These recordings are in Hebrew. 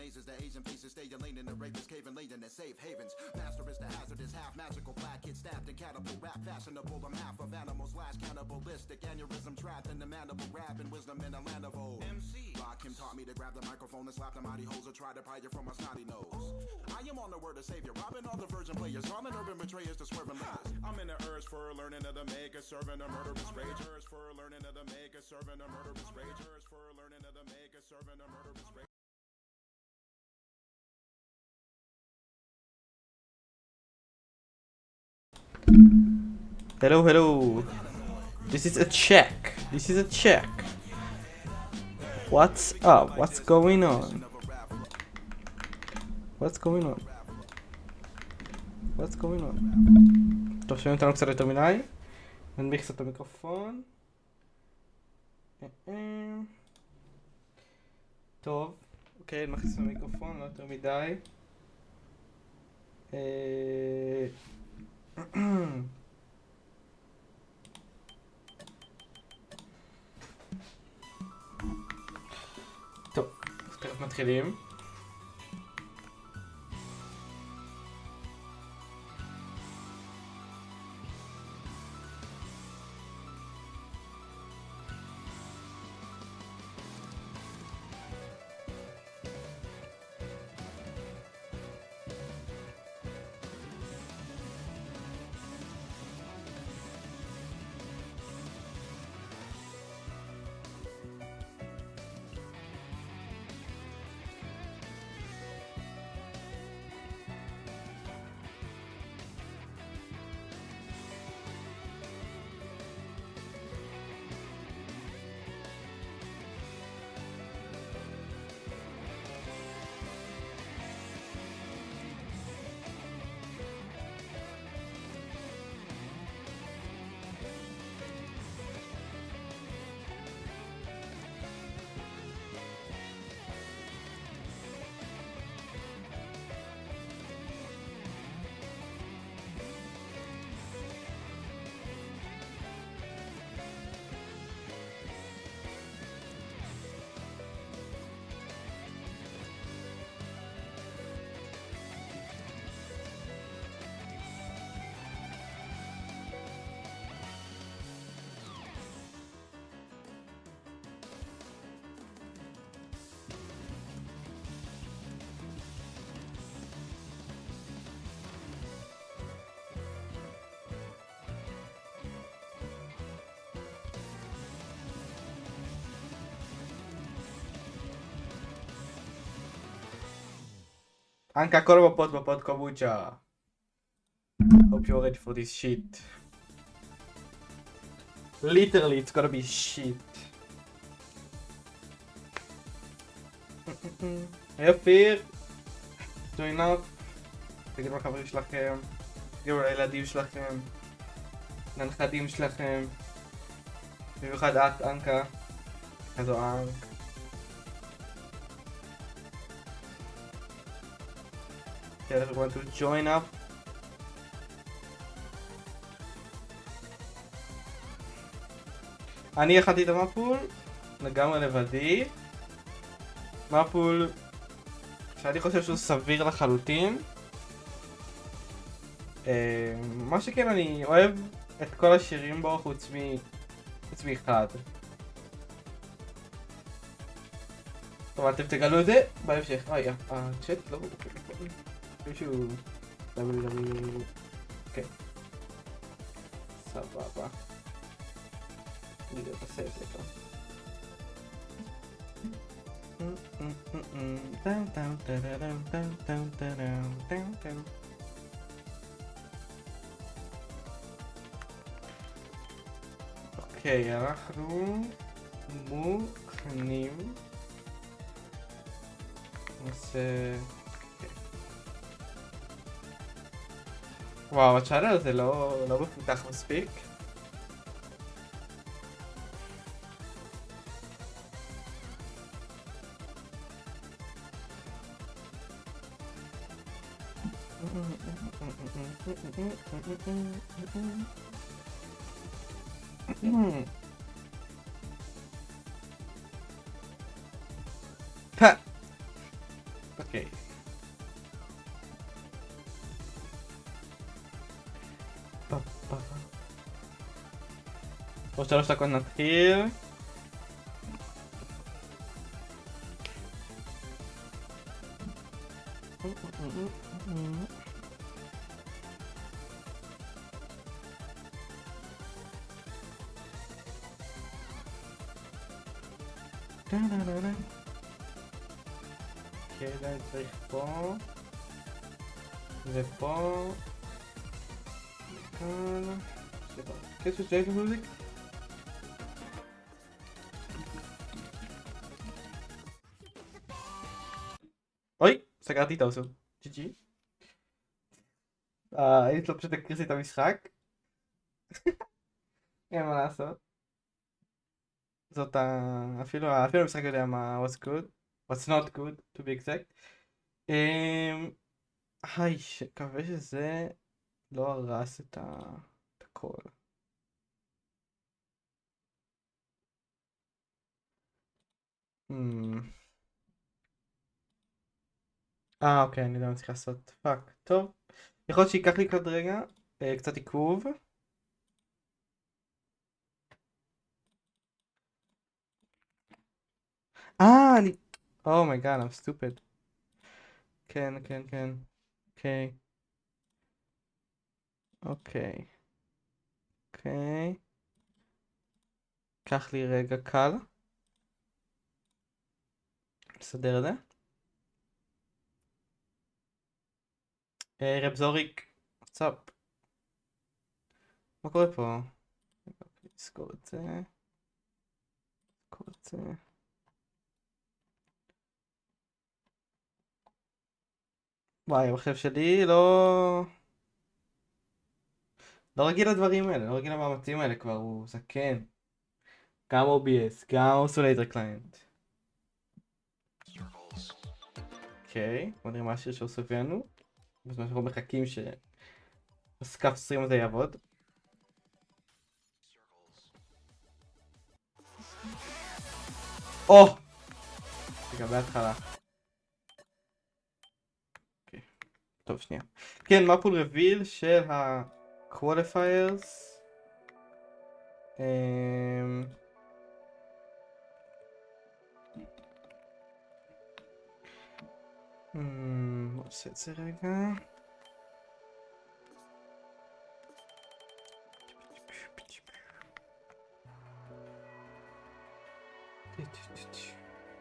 mazes, the Asian faces stay lane in the rapist cave and laid in the safe havens. Master is the hazardous, half magical black kid stabbed in catapult rap fashionable. I'm half of animal slash cannibalistic aneurysm trapped in the mandible grab and wisdom in a land of old. MC Rakim taught me to grab the microphone and slap the mighty hoes or try to pry you from my snotty nose. I am on the word of savior, robbing all the virgin players, robbing urban betrayers to swerving lies. I'm in the urge for learning of the maker, serving a murderous rage. Urge for learning of the maker, serving a murderous rage. Urge for learning of the maker, serving a murderous rage. Hello, hello. This is a check. This is a check. What's up? What's going on? What's going on? What's going on? טוב, שומעים אותנו קצת יותר מדי. ננמיך קצת את המיקרופון. טוב, אוקיי, נכניס את המיקרופון, לא יותר מדי. טוב, אז תכף מתחילים. Anka kolbo pod kombucha. Hope you're ready for this shit. Literally, it's gonna be shit. יפיר, join up. תגידו לחברים שלכם, תגידו לילדים שלכם, לנכדים שלכם. במיוחד את, אנקה. איזו אנק. Tell everyone to join up. אני הכנתי את המפול לגמרי לבדי. מפול שאני חושב שהוא סביר לחלוטין. מה שכן, אני אוהב את כל השירים בו חוץ מאחד. טוב, אתם תגלו את זה בהמשך. הצ'אט לא... מישהו... אוקיי. סבבה. אני לא אעשה את זה כבר. אוקיי, אנחנו מוכנים. נעשה... וואו, הצ'אנל הזה לא מפותח מספיק. אוקיי. עוד 3 דקות נתחיל. כן, צריך פה ופה וכאן. קצת שייט מוזיק. אוי, סגרתי את האוסו. GG. הייתי לא פשוט הקריסי את המשחק. אין מה לעשות. זאת אפילו המשחק יודע מה what's good, what's not good to be exact. היי, מקווה שזה לא הרס את הכל. אוקיי, אני יודע מה צריך לעשות. פאק, טוב. יכול להיות שיקח לי עוד רגע, קצת עיכוב. אני... Oh my god, I'm stupid. כן. אוקיי. אוקיי. קח לי רגע קל. נסדר את זה. רבזוריק, וואטסאפ. מה קורה פה? נסגור את זה. וואי, המחשב שלי לא רגיל לדברים האלה, לא רגיל למאמצים האלה כבר, הוא זקן. גם OBS, גם אוסולייטר קליינט. אוקיי, בוא נראה מה השיר שעושה לנו. בזמן שאנחנו מחכים שהסקאפ סטרים הזה יעבוד. רגע, בהתחלה. אוקיי, טוב, שנייה. כן, מפול רביל של ה-qualifiers. בוא נעשה את זה רגע.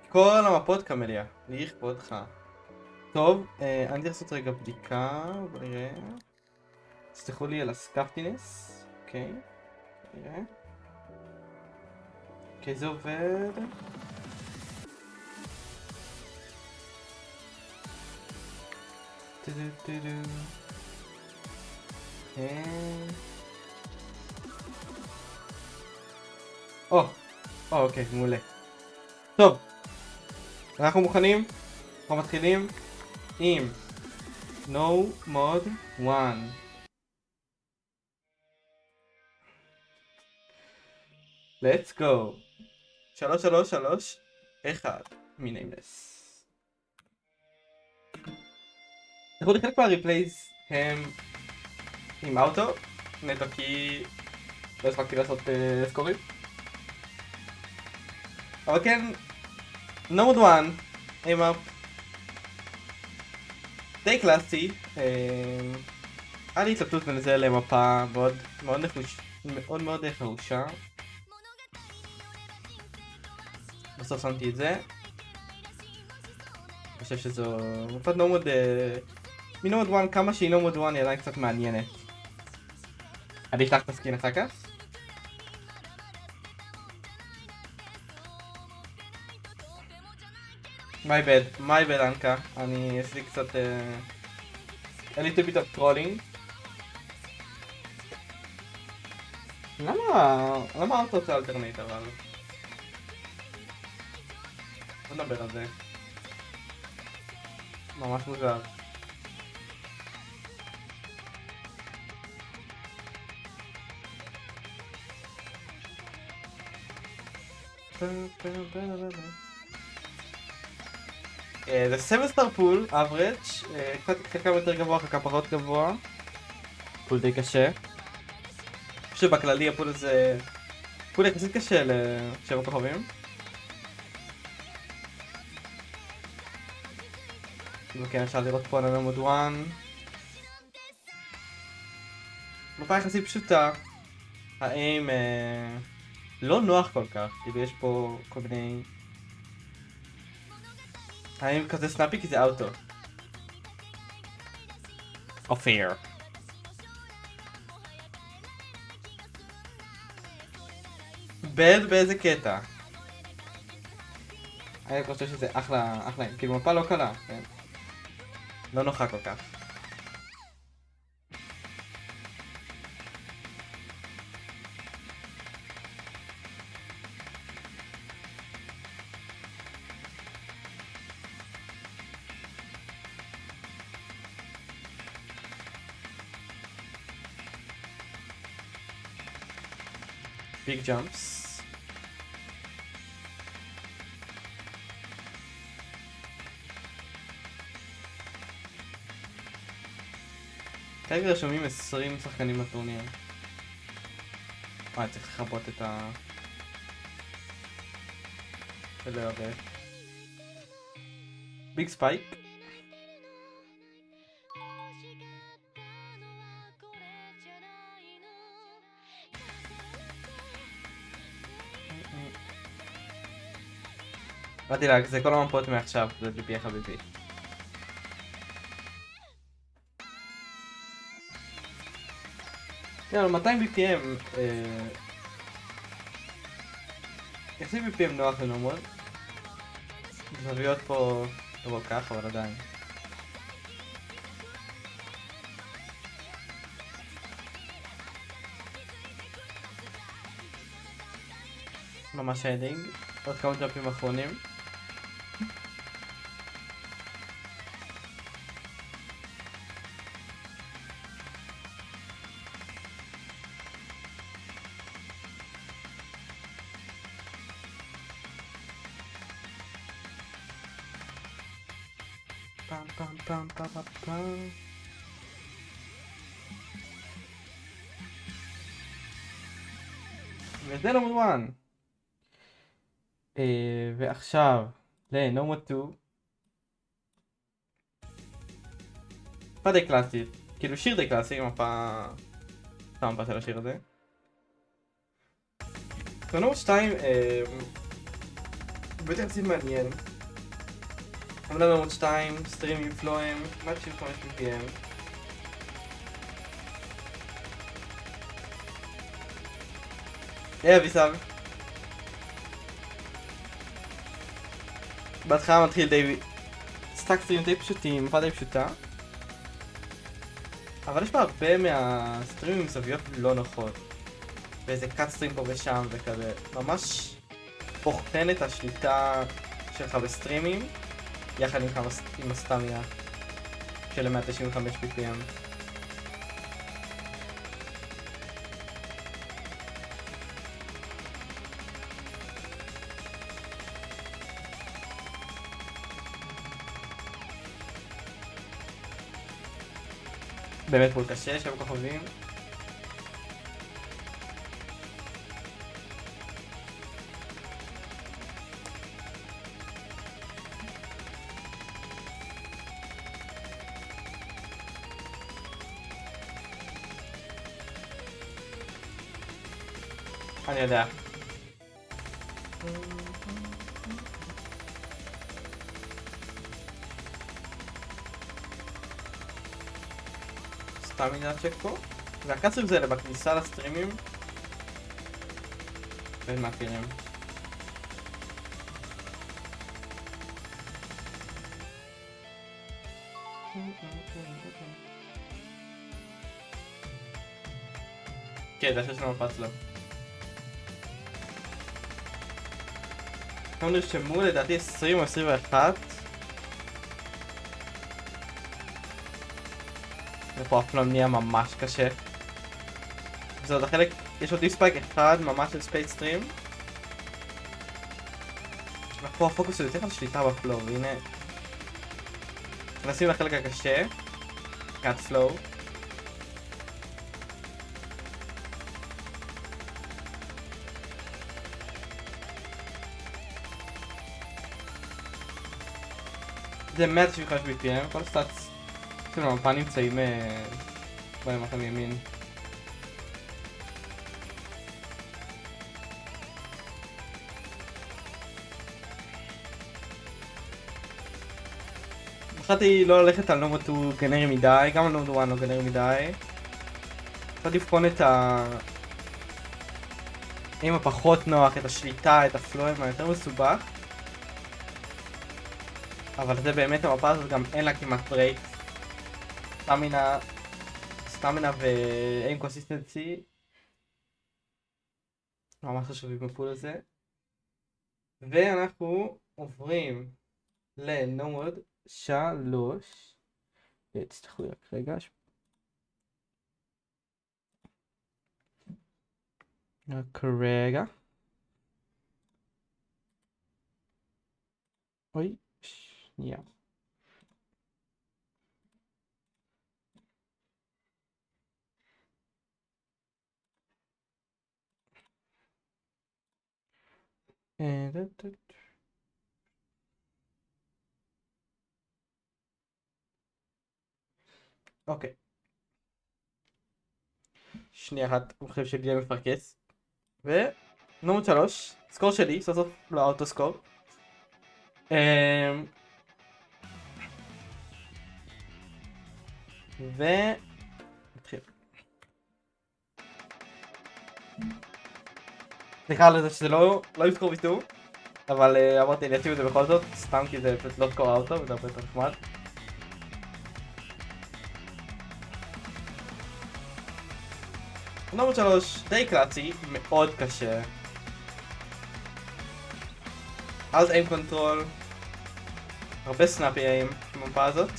כל המפות קמליה, לכבודך. טוב, אני צריך לעשות רגע בדיקה, בוא נראה. תסלחו לי על הסקפטינס. אוקיי, נראה. אוקיי, זה עובד. אוקיי, מעולה. טוב, אנחנו מוכנים? אנחנו מתחילים עם No Mod 1. Let's go. 3, 3, 3, 1 מניימלס. אנחנו לחלק מהריפלייז הם עם אוטו, נטו כי לא הספקתי לעשות סקורים. אבל כן, נוד 1, אימה די קלאסי. היה לי התלבטות בין זה למפה מאוד חרושה. בסוף שמתי את זה. אני חושב שזו מפת נומוד מנומוד 1, כמה שהיא נומוד 1 היא עדיין קצת מעניינת. אני אשלח את הסקין אחר כך. my bad אנקה, אני עשיתי קצת a little bit of trolling. למה האוטו עושה אלטרנט אבל? בוא נדבר על זה. ממש מוזר. זה 7 star פול, average, חלקם יותר גבוה, חלקם פחות גבוה. פול די קשה. אני חושב שבכללי הפול הזה... פול יחסית קשה ל7 כוכבים. וכן, אפשר לראות פה על עמוד 1. מפה יחסית פשוטה. האם לא נוח כל כך, כאילו יש פה כל מיני... האם כזה סנאפי כי זה אוטו. אופיר. בד באיזה קטע? אני חושב שזה אחלה, כאילו מפה לא קלה, כן? לא נוחה כל כך. Big jumps. כרגע רשומים 20 שחקנים בטורניר. צריך לחבות את ה... ולא הרבה. ביג ספייק. באתי להג, זה כל המפות מעכשיו, זה ביבי החביבי. יאללה, 200 BPM. יחסית BPM נוח לנורמול. זוויות פה לא כל כך, אבל עדיין. ממש הדינג. עוד כמה ג'אמפים אחרונים. פם פם פם פם פם פם. וזה נומד 1. ועכשיו לנומד 2. מפה די קלאסית, כאילו שיר די קלאסי, מפה... סתם מפה של השיר הזה. נומד 2 באמת יחסית מעניין. עמדה נומד 2, סטרימים פלואים, 195 BPM. אביסר. בהתחלה מתחיל די... סטאק סטרימים די פשוטים, מפה די פשוטה. אבל יש בה הרבה מהסטרימים עם זוויות לא נוחות. ואיזה קאט סטרים פה ושם וכזה. ממש בוחן את השליטה שלך בסטרימים. יחד עם הסטמיה של 195 BPM. באמת פול קשה, 7 כוכבים. אני יודע. סתם מילה צ'ק פה. והקצרים זה בכניסה לסטרימים. בין מכירים. כן, זה השיר של המפץ לו. אנחנו נרשמו לדעתי 20 או 21. ופה אף פעם נהיה ממש קשה. וזה עוד החלק, יש עוד דיספייק אחד ממש של ספייס סטרים. ופה הפוקוס הוא יותר על שליטה בפלואו, והנה נשים לחלק הקשה. קאט סלואו. זה 195 BPM, כל סטאצ של המפה נמצאים במטה מימין. החלטתי לא ללכת על נומד 2 גנרי מדי, גם על נומד 1 לא גנרי מדי. החלטתי לבחון את עם הפחות נוח, את השליטה, את הפלואים היותר מסובך. אבל זה באמת המפה הזאת גם אין לה כמעט ברייק. סטמינה ואין קונסיסטנסי ממש חשובים בפול הזה. ואנחנו עוברים לנומד 3. תצטרכו רק רגע. רק רגע. אוי, שנייה. אוקיי. שנייה אחת, אני חושב שלי מפרקס. ונומד 3, סקור שלי, סוף סוף לא אוטו סקור. נתחיל. סליחה על זה שזה לא יזכור ויתור, אבל אמרתי אני אשים את זה בכל זאת, סתם כי זה פשוט לא סקור אוטו וזה הרבה יותר נחמד. נומד 3 די קלאסי, מאוד קשה. אז איים קונטרול, הרבה סנאפי איים במפה הזאת.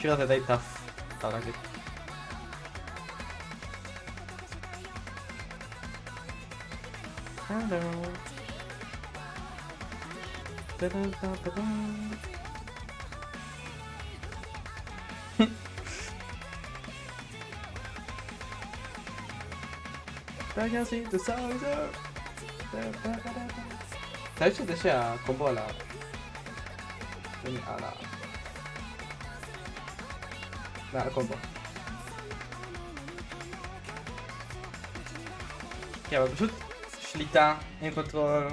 השיר הזה די טף, אפשר להגיד. אתה יודע שזה שהקומבו על מעל הקומבו. כן, אבל פשוט שליטה, אין קונטרול.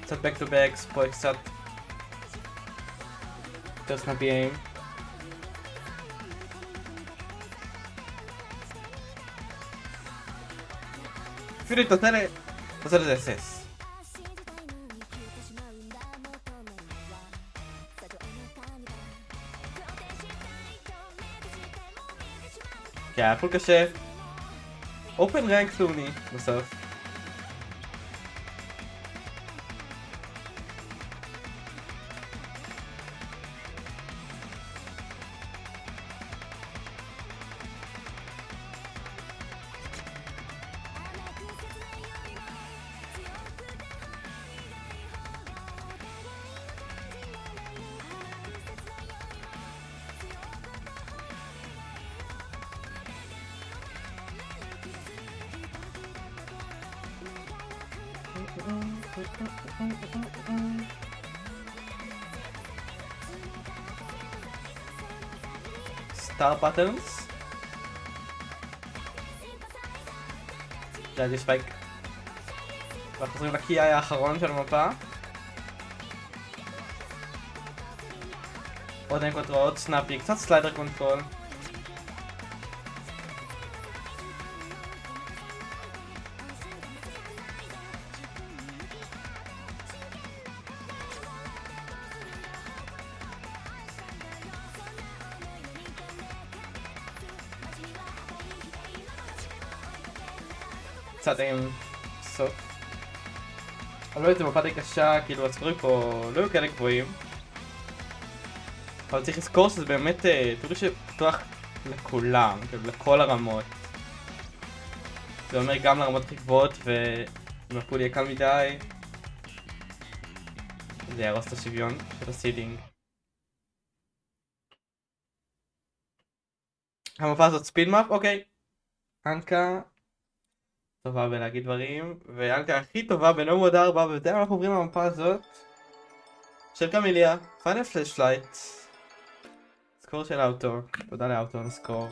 קצת back to back, פה קצת יותר סנאפי איים. אפילו אם תעשה לזה אסס. כן, היה פול קשה. אופן רנק סלוני בסוף. סטאר פאטרנס. ג'אדי ספייק. ואנחנו חוזרים לקי האחרון של המפה. עוד אין קונטרול, עוד סנאפי, קצת סליידר קונטרול. קצת עם סוף. אבל באמת זו מפה די קשה, כאילו הסקורים פה לא היו כאלה גבוהים. אבל צריך לזכור שזה באמת טורניר שפתוח לכולם, כאילו לכל הרמות. זה אומר גם לרמות הכי גבוהות, ואם הפול יהיה קל מדי זה יהרוס את השוויון של הסידינג. המפה הזאת ספיד-מאפ, אוקיי. אנקה טובה בלהגיד דברים, ואנקה הכי טובה בנו מוד 4, ובינתיים אנחנו עוברים למפה הזאת של קמיליה, פיינל פלאשלייט. סקור של האוטו, תודה לאוטו על הסקור.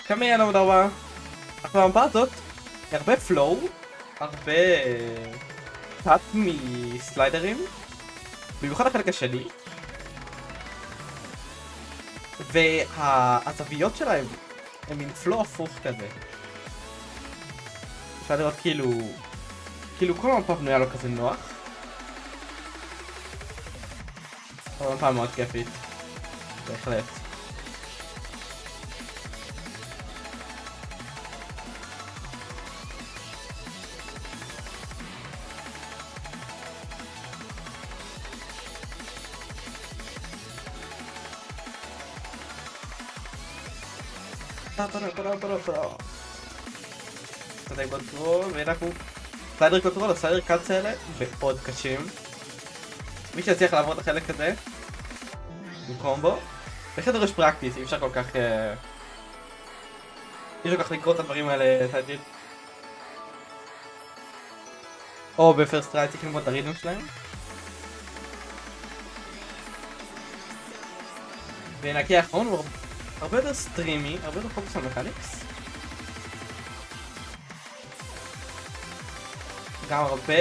קמיליה נמוד 4. עכשיו המפה הזאת היא הרבה פלואו, הרבה קאט מסליידרים, במיוחד החלק השני. והזוויות שלהם הם מין פלואו הפוך כזה. אפשר לראות כאילו כל המפה בנויה לו כזה נוח. אבל מפה מאוד כיפית, בהחלט. פרו. סטייק קונטרול, ואנחנו סליידר קונטרול, הסליידר קאטס האלה מאוד קשים. מי שיצליח לעבור את החלק הזה בקומבו, יש לדורש פרקטיס, אי אפשר כל כך לקרוא את הדברים האלה תעתיד. או בפרסט טריי צריך ללמוד את הריתמים שלהם. ונקי האחרון הוא הרבה יותר סטרימי, הרבה יותר פוקוס על מקניקס. גם הרבה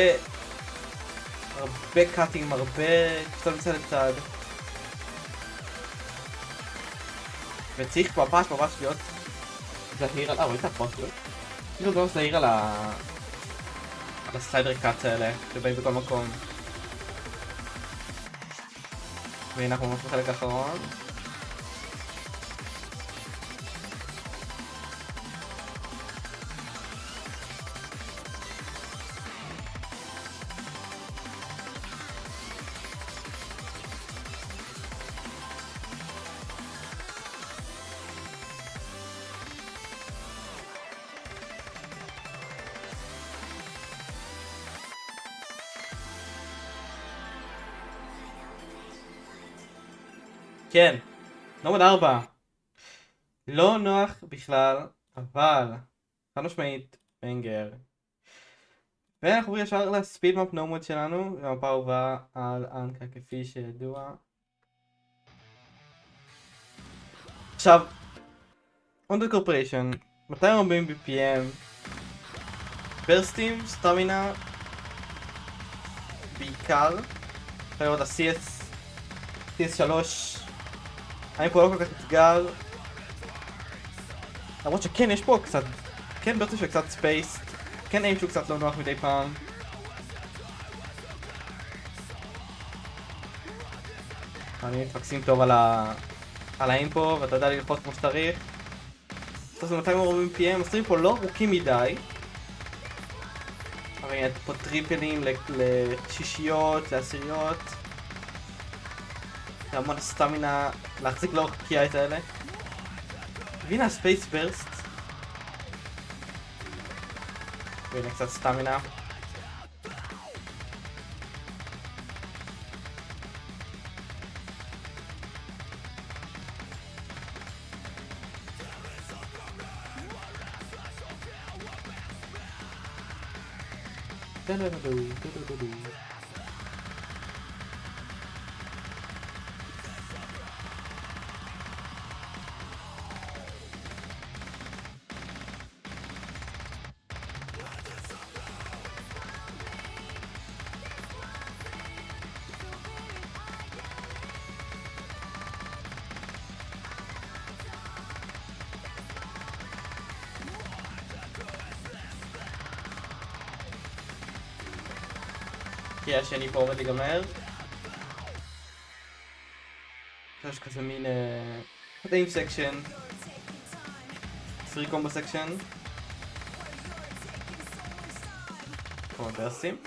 קאטים, הרבה קצת מצד לצד. וצריך ממש להיות זהיר על... רואים את הפוסטות? כאילו גם זהיר על הסליידר קאטס האלה, שבאים בכל מקום. והנה אנחנו ממש בחלק האחרון. כן, נומד 4. לא נוח בכלל, אבל חד משמעית בנגר. ואנחנו עוברים ישר לספידמאפ נומד שלנו, המפה הובאה על אנקה כפי שידוע. עכשיו, אונדר קורפריישן, 240 BPM, ברסטים, סטמינה, בעיקר, אפשר לראות ה-CS3, אני פה לא כל כך אתגר, למרות שכן יש פה קצת, כן ברסטים של קצת ספייס, כן איים שהוא קצת לא נוח מדי פעם. אני מתפקסים טוב על האיים פה, ואתה יודע ללחוץ כמו שצריך. זה 240 PM, הסטרים פה לא ארוכים מדי. אבל יש פה טריפלים לשישיות, לעשיריות. זה המון סטמינה להחזיק לאורך הקייט האלה. והנה הספייס ברסט. והנה קצת סטמינה. כי השני פה עומד להיגמר. יש כזה מין איים סקשן פרי קומבו סקשן. כמה ברסים.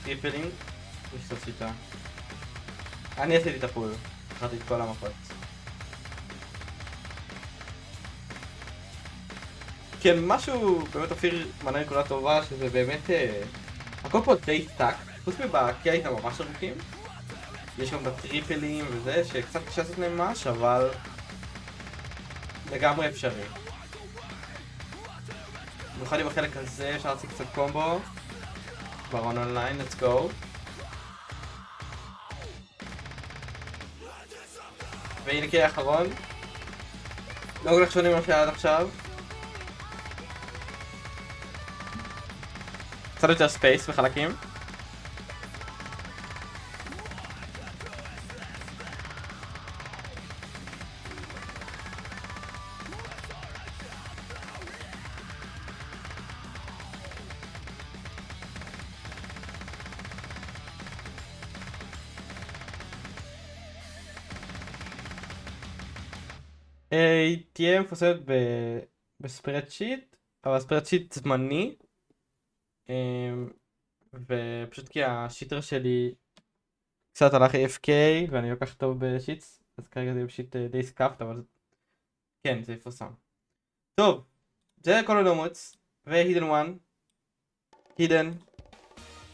טריפלים. יש לו שיטה. אני עשיתי את הפול. אחרתי את כל המפות. כן, משהו באמת אופיר מנה נקודה טובה, שזה באמת... הכל פה די טאק. חוץ מבעקי הייתם ממש ארוכים. יש גם את הטריפלים וזה, שקצת קשה לעשות להם מש, אבל... לגמרי אפשרי. במיוחד עם החלק הזה, אפשר להציג קצת קומבו. ברון אונליין, let's go. והנה קיי האחרון. לא כל כך שונים מה שהיה עד עכשיו. קצת יותר ספייס בחלקים. היא תהיה מפורסמת בספרדשיט, אבל ספרדשיט זמני, ופשוט כי השיטר שלי קצת הלך AFK ואני לא כל כך טוב בשיטס, אז כרגע זה פשוט די סקאפט, אבל כן, זה יפורסם. טוב, זה כל הלומוץ, והידן 1, הידן,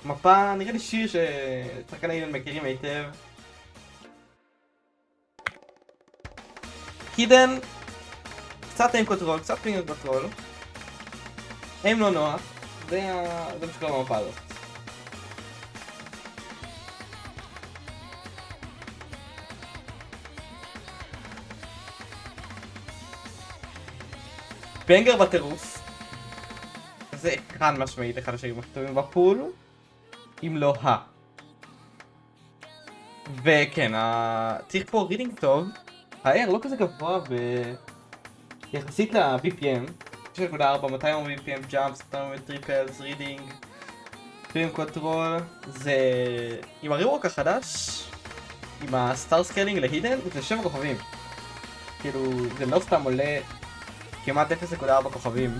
מפה, נראה לי שיר ששחקני הידן מכירים היטב. הידן, קצת איים קונטרול, קצת פינגר קונטרול, איים לא נוח, זה מה שקורה במפה הזאת. בנגר בטירוף, זה כאן משמעית אחד השירים הכתובים בפול, אם לא וכן, צריך פה רידינג טוב. ה-R לא כזה גבוה יחסית ל-BPM 6.4, 200 BPM ג'אמפס, 200 טריפלס, רידינג, פרים קונטרול. זה עם הריוורק החדש, עם הסטאר סקיילינג להידן, זה 7 כוכבים. כאילו, זה לא סתם עולה כמעט 0.4 כוכבים.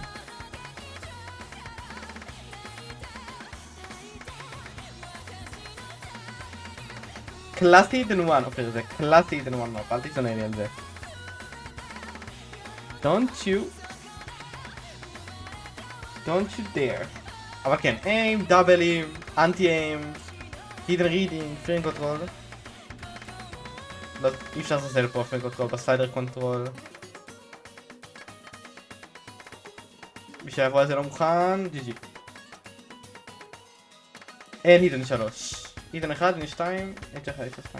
קלאסי הידן 1, אופיר, זה קלאסי הידן 1 מפ, אל תתלונן לי על זה. Don't you dare. אבל כן, איים, דאבלים, אנטי איים, הידן רידינג, פרינג קונטרול. לא, אי אפשר לעשות פה פרינג קונטרול, בסיידר קונטרול. מי שיעבור על זה לא מוכן, GG. אין הידן 3. הידן 1, הידן 2, H1, H2.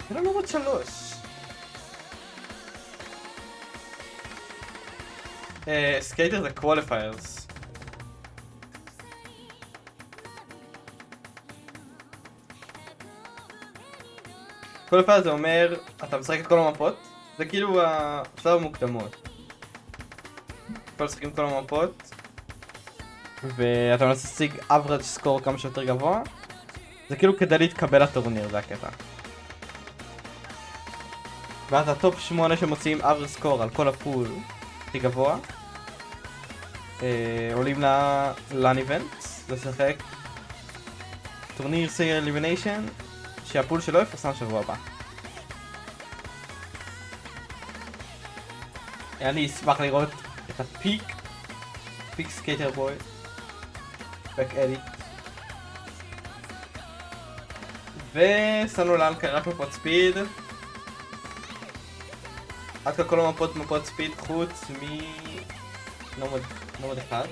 זה לא נורות 3. סקייטר זה קווליפיירס. קווליפיירס זה אומר, אתה משחק את כל המפות, זה כאילו השלב המוקדמות. אתה משחק עם כל המפות, ואתה מנסה להשיג average score כמה שיותר גבוה, זה כאילו כדי להתקבל לטורניר, זה הקטע. ואז הטופ 8 שמוציאים average score על כל הפול הכי גבוה, עולים ל-LAN event, לשחק טורניר סייר אלימיניישן, שהפול שלו יפורסם שבוע הבא. אני אשמח לראות את הפיק סקייטר בוי, בק אדיט. ושמנו לאנקה רק מפות ספיד. עד כאן כל המפות מפות ספיד חוץ נומד אחד.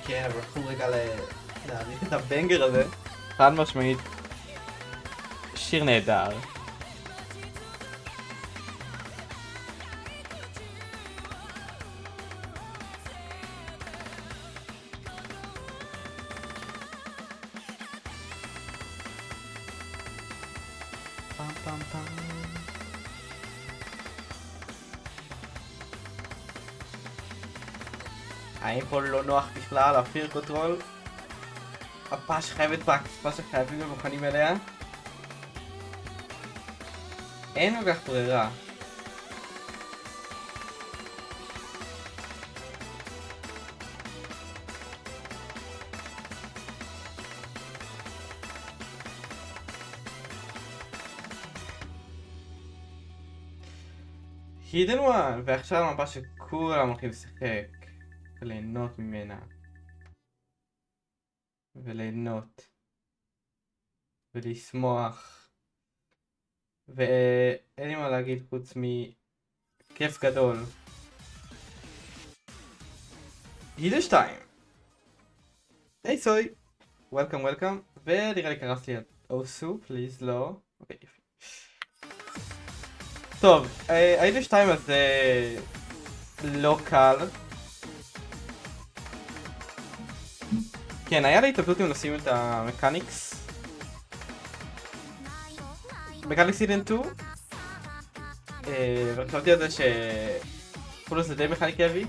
כן, אבל אנחנו רגע להריץ את הבנגר הזה. חד משמעית שיר נהדר. פעם פעם פעם. האם פה לא נוח בכלל, הפיר קונטרול? הפאש חייבת פאש שחייבים להיות מוכנים אליה. אין כל כך ברירה. הידן וואן, ועכשיו המפה שכולם הולכים לשחק וליהנות ממנה וליהנות ולשמוח ואין לי מה להגיד חוץ מכיף גדול. הידן 2 היי סוי, וולקאם וולקאם, ונראה לי קרס לי על אוסו, פליז לא. אוקיי, יפי. טוב, הידן 2 הזה לא קל. כן, היה לי התלבטות אם לשים את המקניקס. מקניקס הידן 2. וחשבתי על זה שפולו זה די מכניק יביא.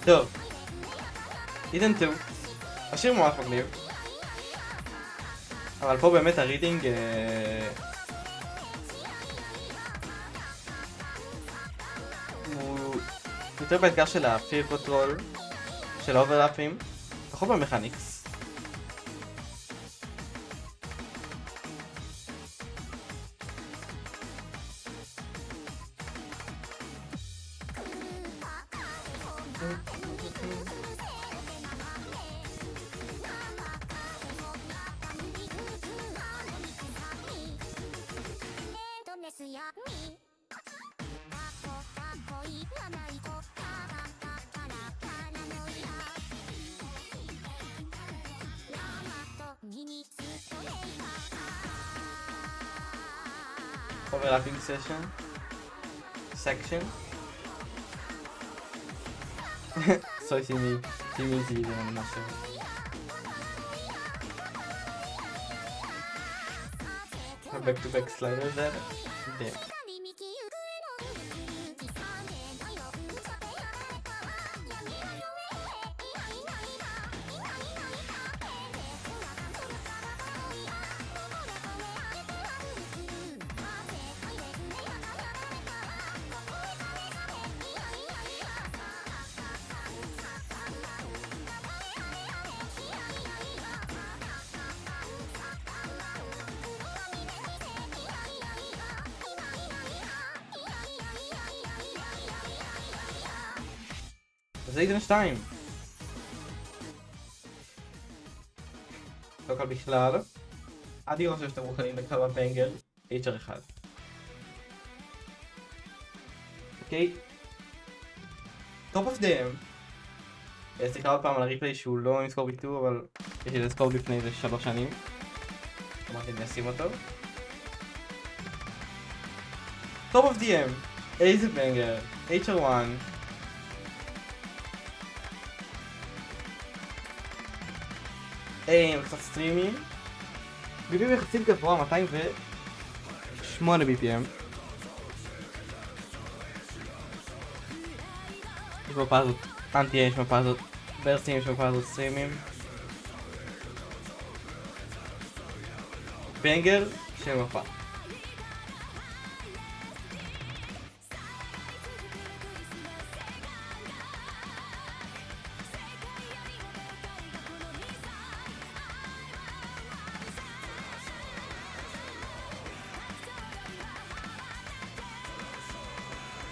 טוב, הידן 2, השיר ממש מגניב, אבל פה באמת הרידינג הוא יותר באתגר של הפיר קונטרול, של האובראפים, פחות במכניקס. Overlapping section. So see me easy on my show. Back to back slider there. Damn. זה הידן 2. לא קל בכלל. אני חושב שאתם מוכנים לכמה בנגר HR1. אוקיי. Top of them. סליחה עוד פעם על הריפליי שהוא לא עם סקור ביטור, אבל יש לי לסקור לפני איזה 3 שנים. אמרתי אני אשים אותו. Top of them. איזה בנגר. HR1. קצת סטרימים. BPM יחסית גבוה, 208 BPM. יש מפה הזאת אנטי, יש מפה הזאת ברסים, יש מפה הזאת סטרימים. בנגר של מפה.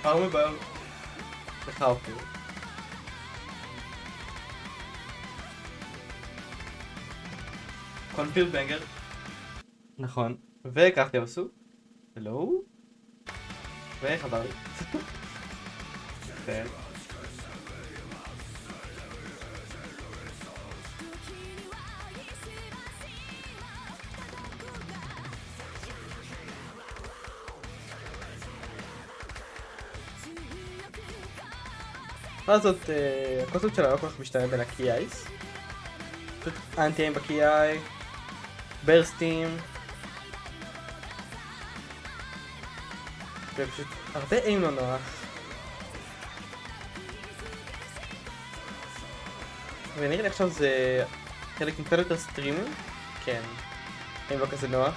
פארמבל לך אופיר קונפיל בנגר נכון וכך תעשו הלו? וחזר לי. כן. הזאת, הקונספט שלה לא כל כך משתנה בין הקי אייס. פשוט אנטי-איים בקי איי, ברסטים. ופשוט הרבה איים לא נוח. ונראה לי עכשיו זה חלק עם קצת יותר סטרימים. כן, איים לא כזה נוח.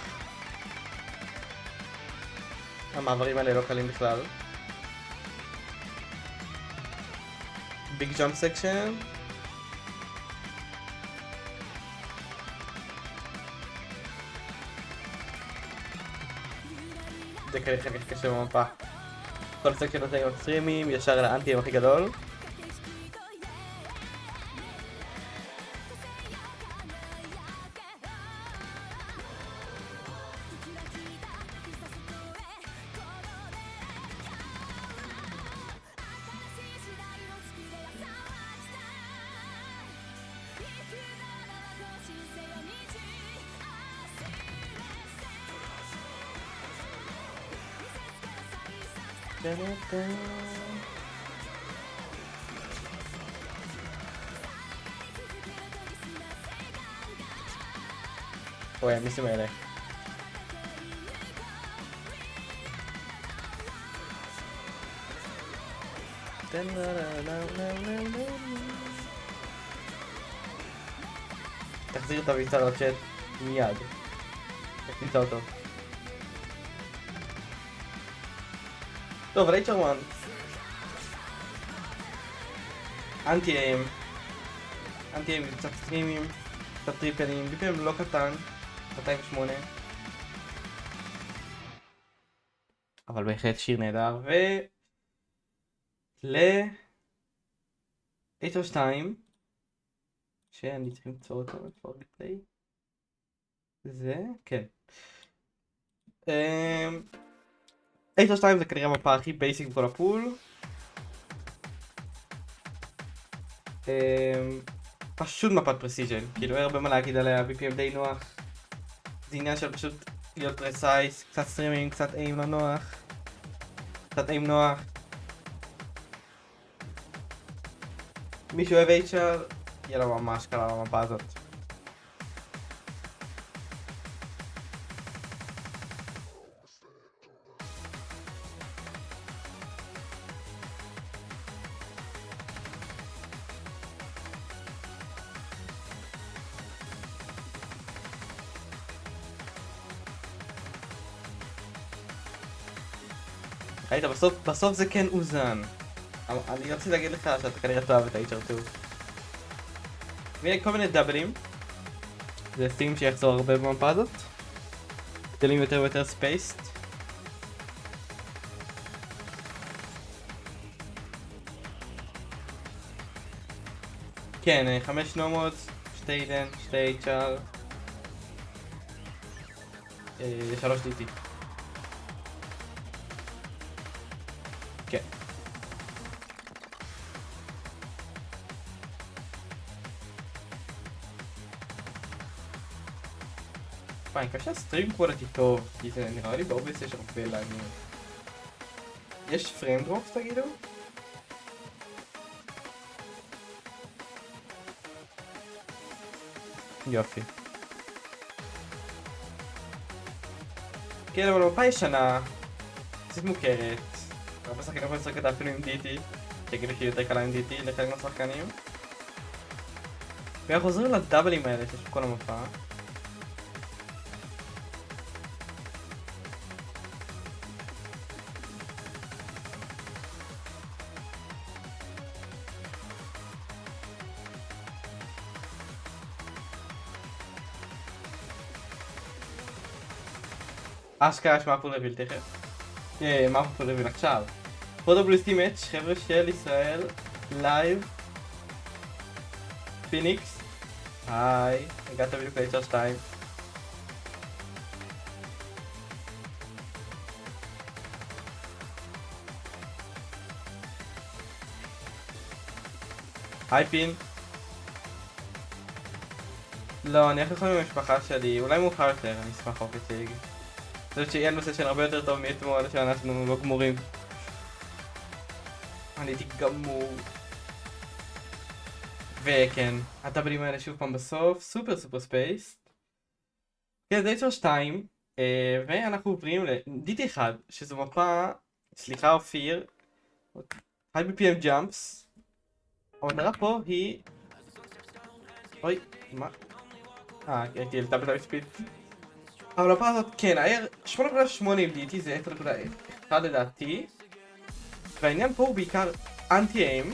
המעברים האלה לא קלים בכלל. ביג ג'אמפ סקשן. זה כנראה חלק קשה במפה. כל סקשן נותן עם סטרימים, ישר לאנטי-איים הכי גדול. אוי, המיסים האלה. תחזיר את הביצה לצ'אט מיד. תקליטה אותו. טוב, רייצ'ר 1. אנטי-איים. אנטי-איים קצת סטרימים, קצת טריפלים, BPM לא קטן, 208. אבל בהחלט שיר נהדר, Aether 2, שאני צריך למצוא אותו for replay. זה, כן. Aether 2 זה כנראה המפה הכי בייסיק בכל הפול. פשוט מפת פרסיז'ן, כאילו אין הרבה מה להגיד עליה, BPM די נוח. זה עניין של פשוט להיות פרסייס, קצת סטרימינג, קצת איים לא נוח. קצת איים נוח. מי שאוהב HR, יהיה לו ממש קלה במפה הזאת. ראית, בסוף זה כן אוזן. אני רציתי להגיד לך שאתה כנראה תאהב את ה-HR2. ויהיה כל מיני דאבלים. זה סטים שיחזור הרבה במפה הזאת. גדלים יותר ויותר ספייסט. כן, 5 נומות, 2 אידן, 2 HR, 3 DT. כן. אני מקווה שהסטרים קוולטי טוב, כי זה נראה לי באובייס יש הרבה לעניין. יש פריים דרופס תגידו? יופי. כן, אבל המפה ישנה, קצת מוכרת. הרבה שחקנים יכולים לשחק אותה אפילו עם DT, שכאילו שהיא יותר קלה עם DT לחלק מהשחקנים. ואנחנו חוזרים לדאבלים האלה שיש בכל המפה. אשכרה יש מאפול רביל תכף. מאפול רביל עכשיו. פרוטובליסטי מאץ' חבר'ה של ישראל לייב. פיניקס. היי, הגעת בדיוק ל-HR2. הייפין. לא, אני הולך עם המשפחה שלי, אולי מאוחר יותר, אני אשמח רוקט ליג. אני חושבת שיהיה נושא של הרבה יותר טוב מאתמול שאנחנו לא גמורים. אני הייתי גמור. וכן, הטאבלים האלה שוב פעם בסוף, סופר ספייס. כן, זה יצור 2, ואנחנו עוברים ל-DT1, שזו מפה, סליחה אופיר, היי BPM ג'אמפס. המטרה פה היא... אוי, מה? הייתי על טאבלט ספיד. אבל המפה הזאת, כן, היה 8.8 עם DT, זה 10.1 לדעתי. והעניין פה הוא בעיקר אנטי-איים.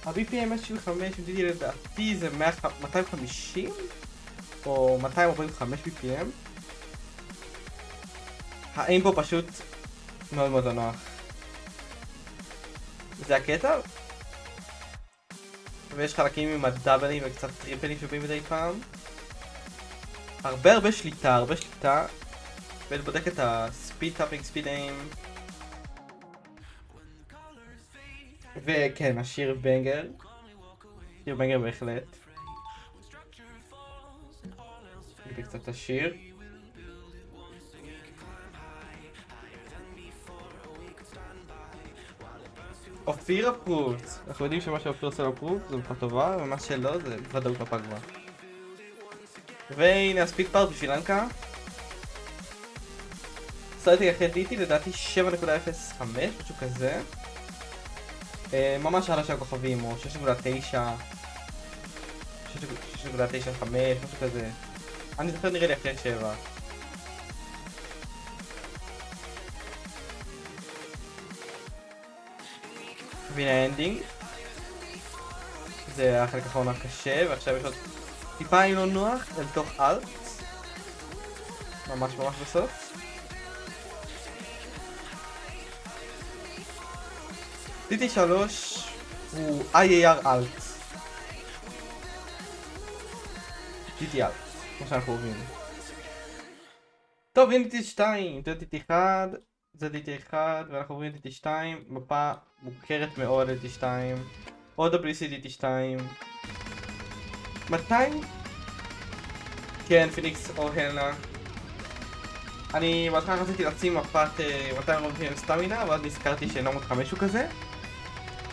ה-BPM של 5 עם DT לדעתי זה 250 או 245 BPM. האיים פה פשוט מאוד מאוד לא נוח. זה הקטע. ויש חלקים עם הדאבלים וקצת טריפלים שבאים מדי פעם. הרבה שליטה, ואני בודק את הספיד טאפינג, ספיד איים. וכן, השיר בנגר. שיר בנגר בהחלט. נביא קצת את השיר. אופיר אפרובט. אנחנו יודעים שמה שאופיר עושה לאפרובט זו מפה טובה, ומה שלא זה ודאות מפה גבוהה. והנה הספיד פארט בשביל אנקה. סטרטי אחרי DT לדעתי 7.05, משהו כזה. ממש עלה של הכוכבים, או 6.9, 6.95, משהו כזה. אני זוכר נראה לי אחרי 7. והנה האנדינג. זה החלק האחרון הקשה, ועכשיו יש עוד טיפה עם לא נוח אל תוך אלט. ממש בסוף. DT3 הוא IAR אלט. DT אלט, כמו שאנחנו אוהבים. טוב, הנה DT2, זה DT1, זה DT1, ואנחנו עוברים DT2, מפה מוכרת מאוד ל-DT2, עוד WC DT2. 200? כן, פיניקס או הלנה. אני בהתחלה רציתי לשים מפת 200 רובעים סטמינה, ואז נזכרתי שלא מותך משהו כזה.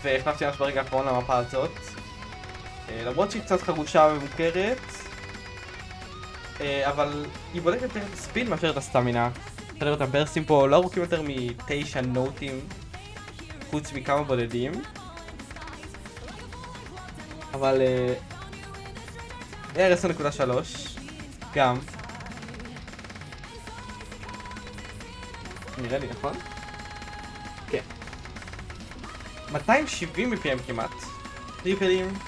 והכנסתי ממש ברגע האחרון למפה הזאת. למרות שהיא קצת חגושה ומוכרת, אבל היא בודקת יותר את הספיד מאשר את הסטמינה. אפשר לראות את הברסים פה לא ארוכים יותר מ9 נוטים, חוץ מכמה בודדים. אבל... R10.3 גם. נראה לי נכון? כן. 270 BPM כמעט. טריפלים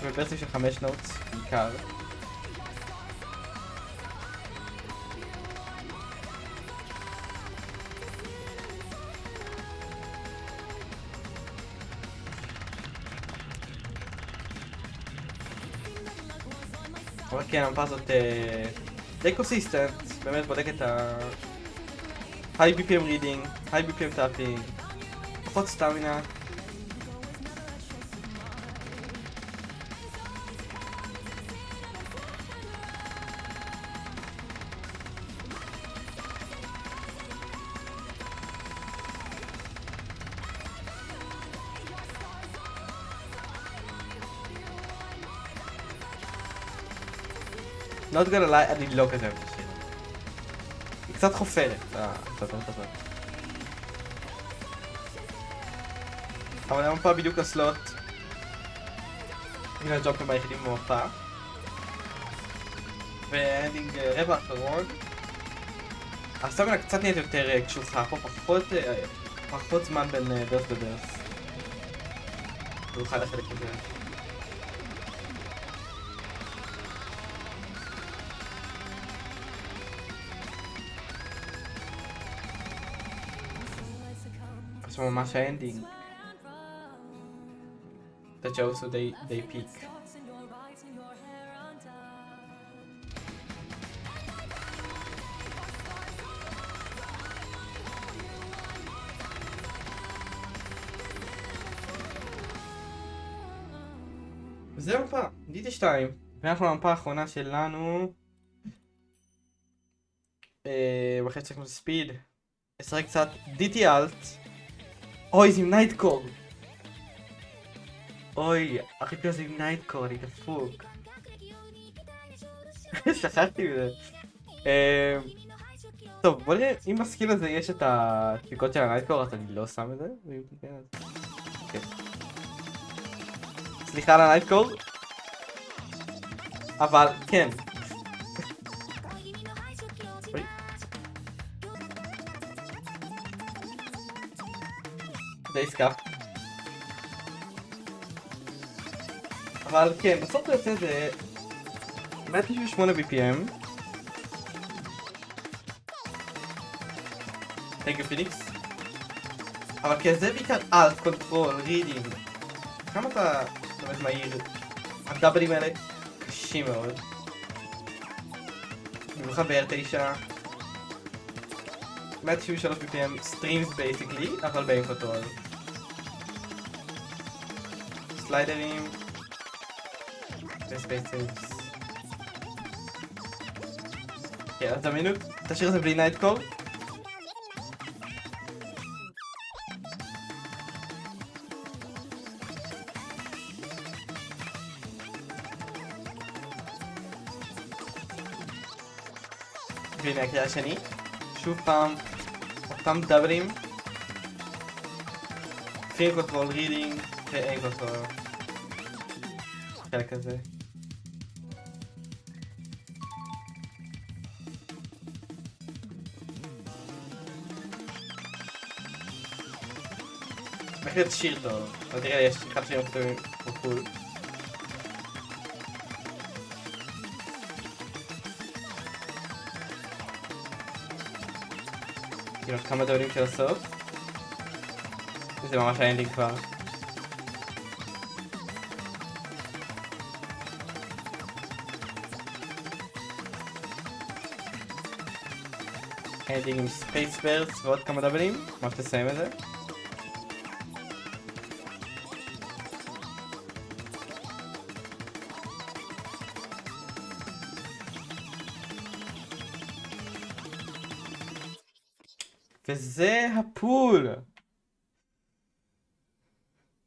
וברסים של 5 נוטס בעיקר. אבל כן, המפה הזאת די קונסיסטנט, באמת בודק את ה... high BPM reading, high BPM tapping, פחות סטמינה. Not gonna lie, אני לא כזה אוהב את השיר. היא קצת חופרת, הסרטנית הזאת. אבל המפה בדיוק לסלוט. הנה הג'ומפים היחידים במפה. והאנדינג רבע האחרון. הסטמינה קצת נהיית יותר קשוחה, פה פחות זמן בין ברס לברס. במיוחד החלק הזה. עכשיו ממש האנדינג. The Josu they peak. זה המפה, DT2. ואנחנו למפה האחרונה שלנו. ואחרי שצריכים ספיד. נשחק קצת DT אלט. אוי, זה עם נייטקור. אוי, הכי כזה עם נייטקור, אני דפוק. שכחתי מזה. טוב, בוא נראה, אם בסקיל הזה יש את הדפיקות של הנייטקור, אז אני לא שם את זה. כן. סליחה על הנייטקור. אבל כן. די סקאפ. אבל כן, בסוף זה יוצא זה 198 BPM. Thank you פיניקס. אבל כן, זה בעיקר אלט, קונטרול, רידינג. כמה אתה באמת מהיר? הדאבלים האלה קשים מאוד. במיוחד ב-R9. 193 BPM, סטרימס בייסיקלי, אבל באין קונטרול. סליידרים. וספייס סייבס. כן, אז תאמינו, תשאיר את זה בלי נייטקור. והנה הקריאה השני. שוב פעם, אותם דאבלים. פין קונטרול, רידינג, ואין קונטרול. חלק כזה. בהחלט שיר טוב, אבל תראה, יש אחד שירים כתובים בחול. כאילו כמה דברים של הסוף. זה ממש האנדינג כבר. אנדינג עם ספייס ברס ועוד כמה דאבלים, ממש תסיים את זה. וזה הפול.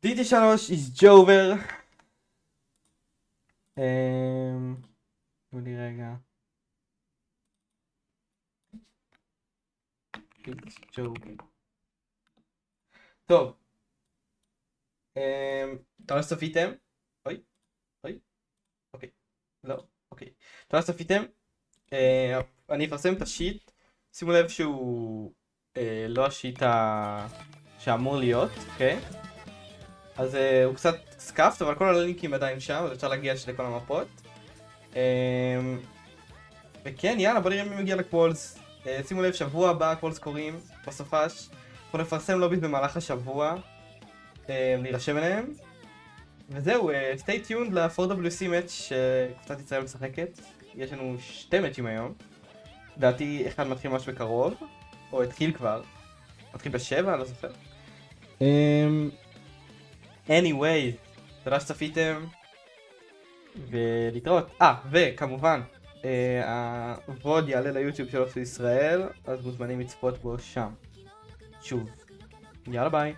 DT3 is Jover. בוא לי רגע. טוב. אתה לא סופיתם? אוי. אוקיי. לא. אוקיי. אתה לא סופיתם? אני אפרסם את השיט. שימו לב שהוא לא השיט שאמור להיות, אוקיי? אז הוא קצת סקאפט, אבל כל הלינקים עדיין שם, אז אפשר להגיע לכל המפות. וכן, יאללה, בוא נראה מי מגיע לקוולס. שימו לב, שבוע הבא הקוולס קוראים, בסופש. אנחנו נפרסם לוביט במהלך השבוע, להירשם אליהם. וזהו, stay tuned ל-4WC match שקבוצת ישראל משחקת. יש לנו 2 מאצ'ים היום. לדעתי אחד מתחיל ממש בקרוב, או התחיל כבר. מתחיל ב7, אני לא זוכר. anyway, תודה שצפיתם. ולהתראות. וכמובן, הווד יעלה ליוטיוב של אופס ישראל, אז מוזמנים לצפות בו שם. שוב. יאללה ביי.